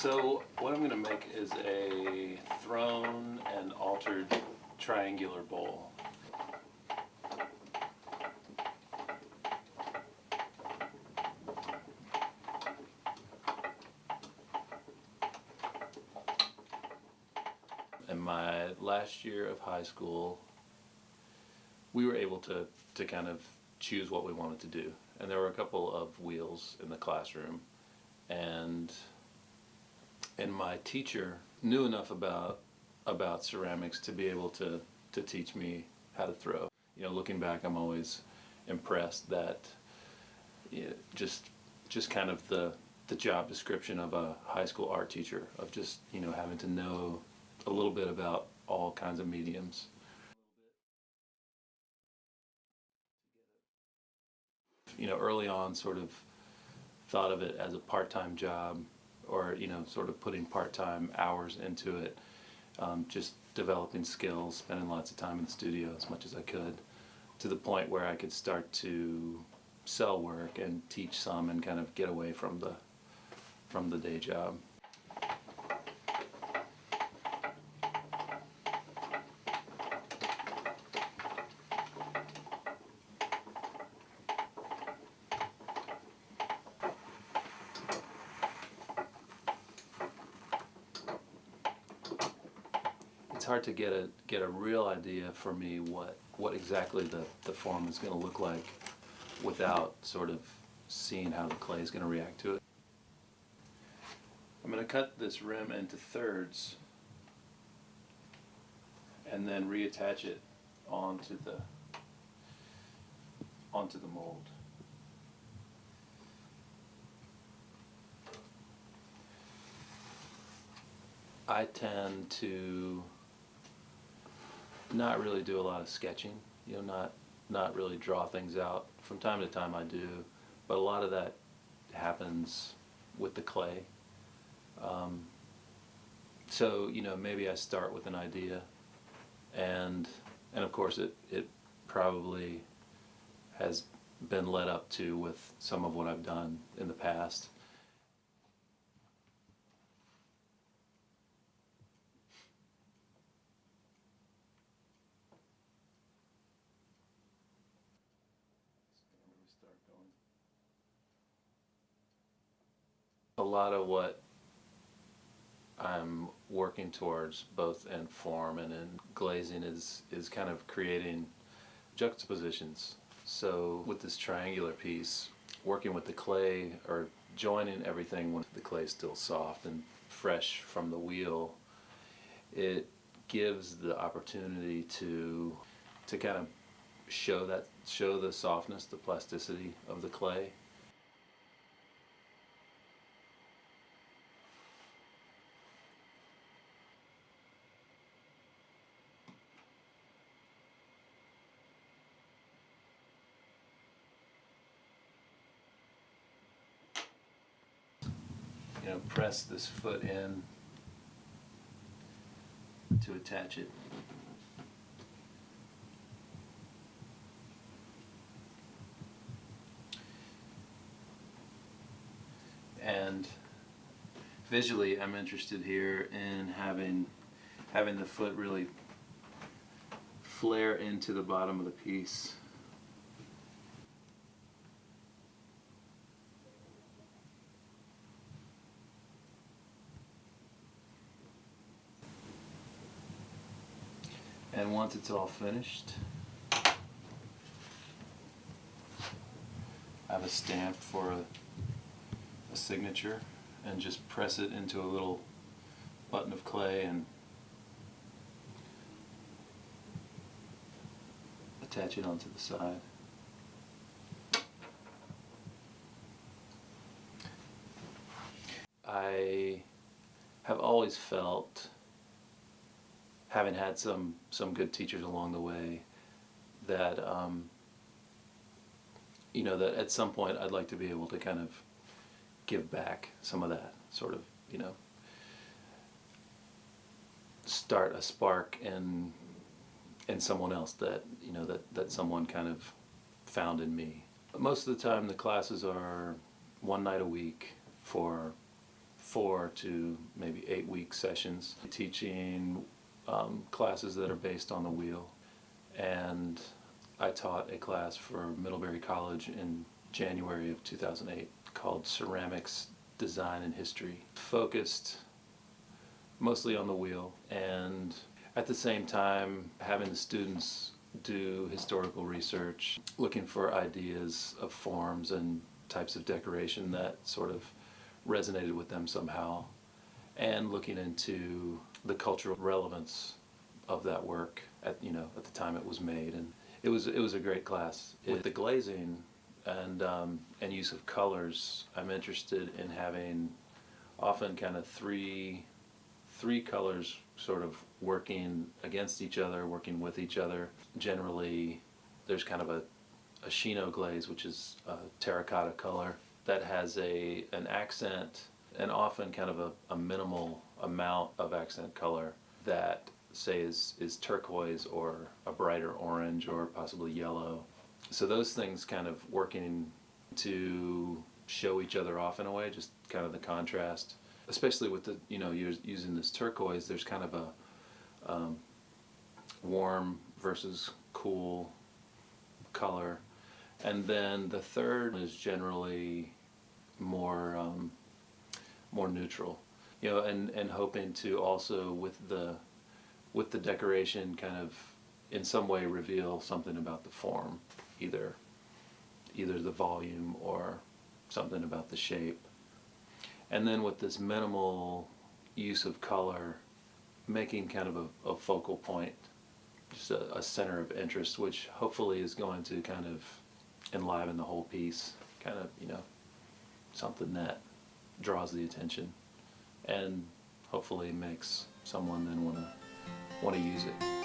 So what I'm going to make is a thrown and altered triangular bowl. In my last year of high school, we were able to kind of choose what we wanted to do. And there were a couple of wheels in the classroom. And my teacher knew enough about ceramics to be able to teach me how to throw. You know, looking back, I'm always impressed that just kind of the job description of a high school art teacher, of just, you know, having to know a little bit about all kinds of mediums. You know, early on sort of thought of it as a part-time job, or, you know, sort of putting part-time hours into it, just developing skills, spending lots of time in the studio as much as I could, to the point where I could start to sell work and teach some and kind of get away from the day job. It's hard to get a real idea for me what exactly the form is going to look like without sort of seeing how the clay is going to react to it. I'm going to cut this rim into thirds and then reattach it onto the mold. I tend to not really do a lot of sketching, you know, not really draw things out. From time to time I do, but a lot of that happens with the clay. So, you know, maybe I start with an idea, and of course it probably has been led up to with some of what I've done in the past. A lot of what I'm working towards, both in form and in glazing, is kind of creating juxtapositions. So with this triangular piece, working with the clay, or joining everything when the clay is still soft and fresh from the wheel, it gives the opportunity to kind of show the softness, the plasticity of the clay. You know, press this foot in to attach it. And visually, I'm interested here in having the foot really flare into the bottom of the piece. And once it's all finished, I have a stamp for a signature, and just press it into a little button of clay and attach it onto the side. I have always felt, having had some good teachers along the way, that you know, that at some point I'd like to be able to kind of give back some of that, sort of, you know, start a spark in someone else that, you know, that someone kind of found in me. Most of the time the classes are one night a week for 4 to maybe 8 week sessions, teaching classes that are based on the wheel. And I taught a class for Middlebury College in January of 2008 called Ceramics Design and History, focused mostly on the wheel, and at the same time having the students do historical research, looking for ideas of forms and types of decoration that sort of resonated with them somehow, and looking into the cultural relevance of that work at the time it was made. And it was a great class. With the glazing and use of colors, I'm interested in having often kind of three colors sort of working against each other, working with each other. Generally, there's kind of a chino glaze, which is a terracotta color that has an accent, and often kind of a minimal amount of accent color that, say, is turquoise or a brighter orange or possibly yellow. So those things kind of working to show each other off in a way, just kind of the contrast. Especially with you're using this turquoise, there's kind of a warm versus cool color. And then the third is generally more neutral, and hoping to also with the decoration kind of in some way reveal something about the form, either the volume or something about the shape. And then with this minimal use of color, making kind of a focal point, just a center of interest, which hopefully is going to kind of enliven the whole piece, kind of, something that draws the attention and hopefully makes someone then want to use it.